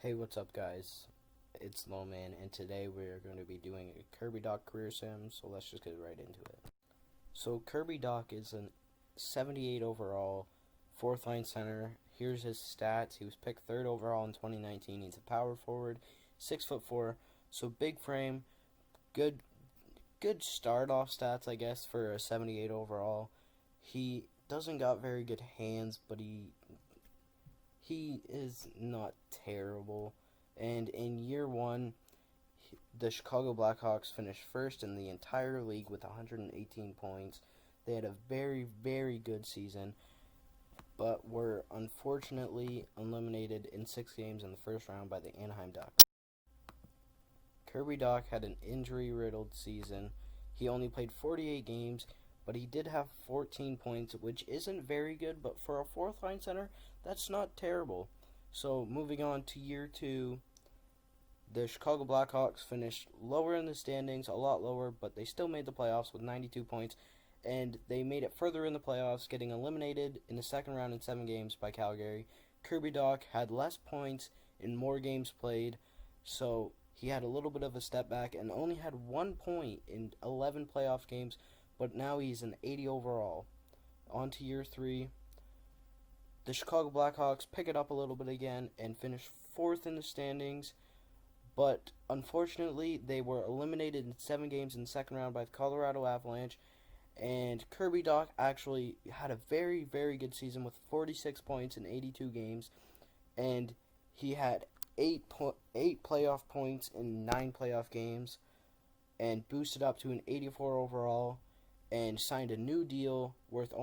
Hey, what's up, guys? It's Lowman, and today we're going to be doing a Kirby Dach career sim, so let's just get right into it. So, Kirby Dach is a 78 overall, fourth line center. Here's his stats. He was picked third overall in 2019. He's a power forward, 6'4", so big frame, good start off stats, I guess, for a 78 overall. He doesn't got very good hands, but he is not terrible. And in year one, the Chicago Blackhawks finished first in the entire league with 118 points. They had a very, very good season, but were unfortunately eliminated in 6 games in the first round by the Anaheim Ducks. Kirby Dach had an injury-riddled season. He only played 48 games, but he did have 14 points, which isn't very good, but for a fourth-line center, that's not terrible. So, moving on to year 2, the Chicago Blackhawks finished lower in the standings, a lot lower, but they still made the playoffs with 92 points, and they made it further in the playoffs, getting eliminated in the second round in 7 games by Calgary. Kirby Dach had less points in more games played, so he had a little bit of a step back and only had 1 point in 11 playoff games, but now he's an 80 overall. On to year 3. The Chicago Blackhawks pick it up a little bit again and finish 4th in the standings, but unfortunately they were eliminated in 7 games in the second round by the Colorado Avalanche, and Kirby Dach actually had a very, very good season with 46 points in 82 games, and he had 8 playoff points in 9 playoff games, and boosted up to an 84 overall, and signed a new deal worth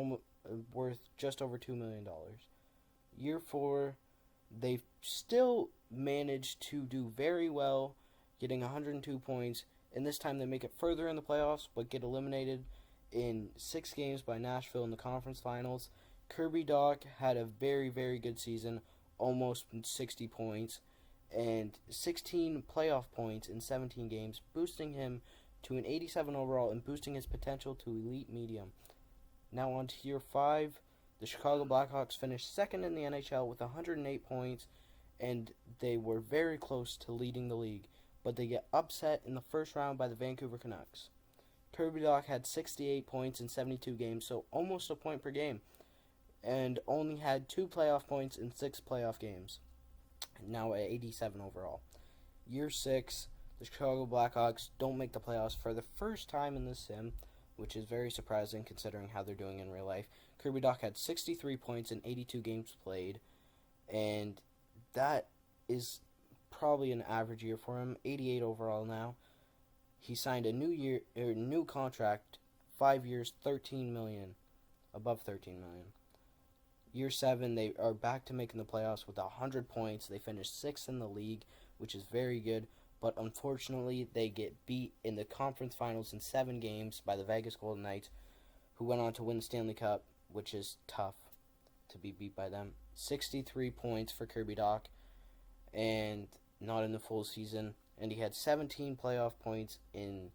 just over $2 million. Year 4, they still managed to do very well, getting 102 points, and this time they make it further in the playoffs, but get eliminated in 6 games by Nashville in the conference finals. Kirby Dach had a very, very good season, almost 60 points, and 16 playoff points in 17 games, boosting him to an 87 overall and boosting his potential to elite medium. Now on to year 5, the Chicago Blackhawks finished second in the NHL with 108 points, and they were very close to leading the league, but they get upset in the first round by the Vancouver Canucks. Kirby Dach had 68 points in 72 games, so almost a point per game, and only had 2 playoff points in 6 playoff games, now at 87 overall. Year 6, the Chicago Blackhawks don't make the playoffs for the first time in this sim, which is very surprising considering how they're doing in real life. Kirby Dach had 63 points in 82 games played, and that is probably an average year for him. 88 overall now. He signed a new contract, 5 years, $13 million, above $13 million. Year 7, they are back to making the playoffs with 100 points. They finished 6th in the league, which is very good, but unfortunately they get beat in the conference finals in 7 games by the Vegas Golden Knights, who went on to win the Stanley Cup, which is tough to be beat by them. 63 points for Kirby Dach, and not in the full season, and he had 17 playoff points in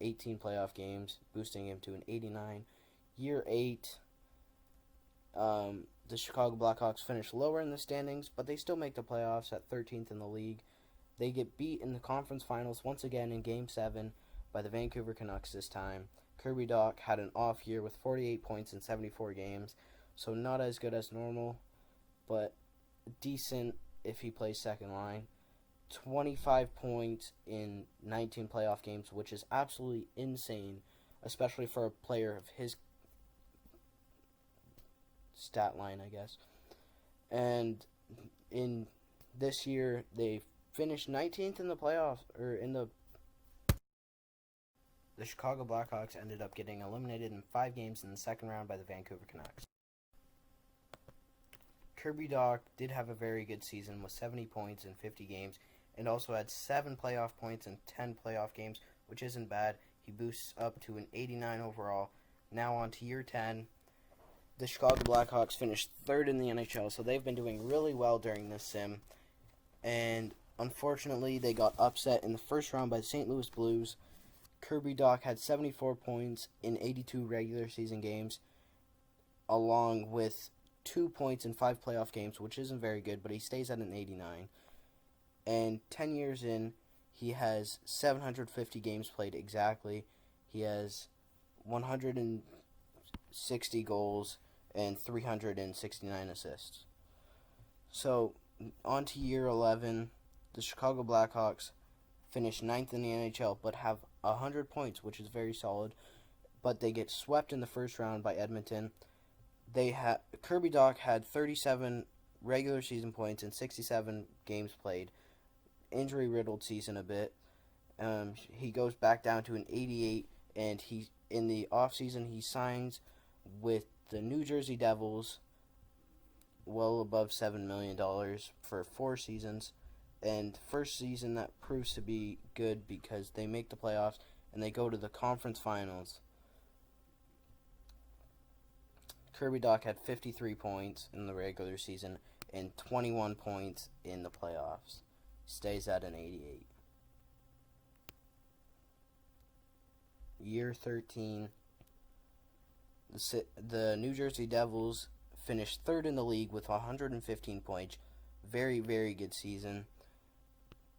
18 playoff games, boosting him to an 89. Year 8, the Chicago Blackhawks finish lower in the standings, but they still make the playoffs at 13th in the league. They get beat in the conference finals once again in Game 7 by the Vancouver Canucks this time. Kirby Dach had an off year with 48 points in 74 games, so not as good as normal, but decent if he plays second line. 25 points in 19 playoff games, which is absolutely insane, especially for a player of his stat line, I guess. And in this year, they finished 19th in the playoffs, the Chicago Blackhawks ended up getting eliminated in 5 games in the second round by the Vancouver Canucks. Kirby Dach did have a very good season with 70 points in 50 games, and also had 7 playoff points in 10 playoff games, which isn't bad. He boosts up to an 89 overall. Now on to year 10. The Chicago Blackhawks finished 3rd in the NHL, so they've been doing really well during this sim. And unfortunately, they got upset in the first round by the St. Louis Blues. Kirby Dach had 74 points in 82 regular season games, along with 2 points in 5 playoff games, which isn't very good, but he stays at an 89. And 10 years in, he has 750 games played exactly. He has 160 goals and 369 assists. So, on to year 11, the Chicago Blackhawks finish 9th in the NHL but have 100 points, which is very solid. But they get swept in the first round by Edmonton. Kirby Dach had 37 regular season points in 67 games played. Injury-riddled season a bit. He goes back down to an 88, and in the offseason he signs with the New Jersey Devils, well above $7 million for 4 seasons. And first season that proves to be good because they make the playoffs and they go to the conference finals. Kirby Dach had 53 points in the regular season and 21 points in the playoffs. Stays at an 88. Year 13, the New Jersey Devils finished 3rd in the league with 115 points. Very, very good season.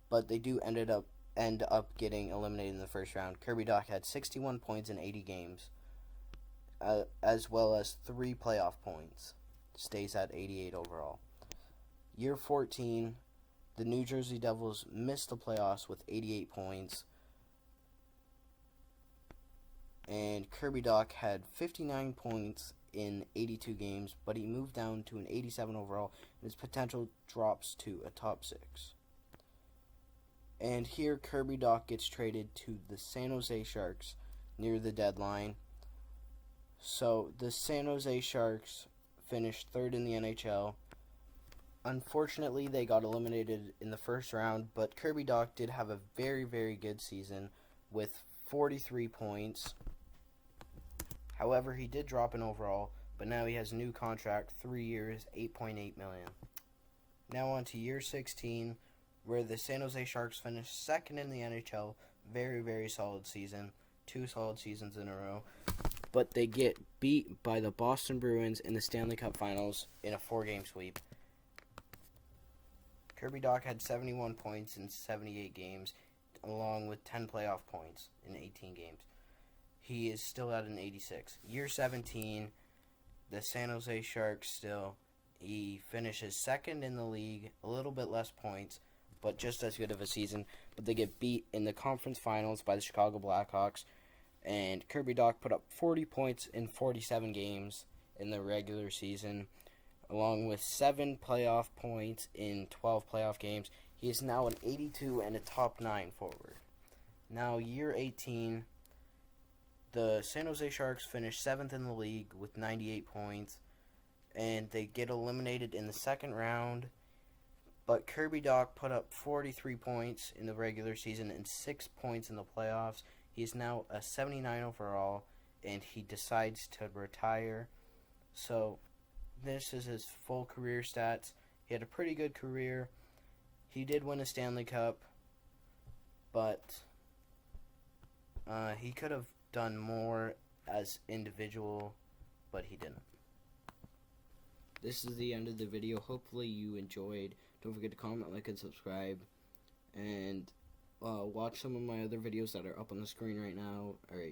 But they do end up getting eliminated in the first round. Kirby Dach had 61 points in 80 games, as well as 3 playoff points. Stays at 88 overall. Year 14, the New Jersey Devils missed the playoffs with 88 points. And Kirby Dach had 59 points in 82 games, but he moved down to an 87 overall, and his potential drops to a top 6. And here Kirby Dach gets traded to the San Jose Sharks near the deadline. So the San Jose Sharks finished 3rd in the NHL. Unfortunately, they got eliminated in the first round, but Kirby Dach did have a very, very good season with 43 points. However, he did drop in overall, but now he has a new contract, 3 years, $8.8 million. Now on to year 16, where the San Jose Sharks finished 2nd in the NHL. Very, very solid season. 2 solid seasons in a row. But they get beat by the Boston Bruins in the Stanley Cup Finals in a 4-game sweep. Kirby Dach had 71 points in 78 games, along with 10 playoff points in 18 games. He is still at an 86. Year 17, the San Jose Sharks he finishes 2nd in the league, a little bit less points, but just as good of a season. But they get beat in the conference finals by the Chicago Blackhawks. And Kirby Dach put up 40 points in 47 games in the regular season, along with 7 playoff points in 12 playoff games. He is now an 82 and a top 9 forward. Now, year 18, the San Jose Sharks finish 7th in the league with 98 points, and they get eliminated in the second round. But Kirby Dach put up 43 points in the regular season and 6 points in the playoffs. He is now a 79 overall, and he decides to retire. So, this is his full career stats. He had a pretty good career. He did win a Stanley Cup, but he could have done more as individual, but he didn't. This is the end of the video. Hopefully you enjoyed. Don't forget to comment, like, and subscribe. And watch some of my other videos that are up on the screen right now. Alright.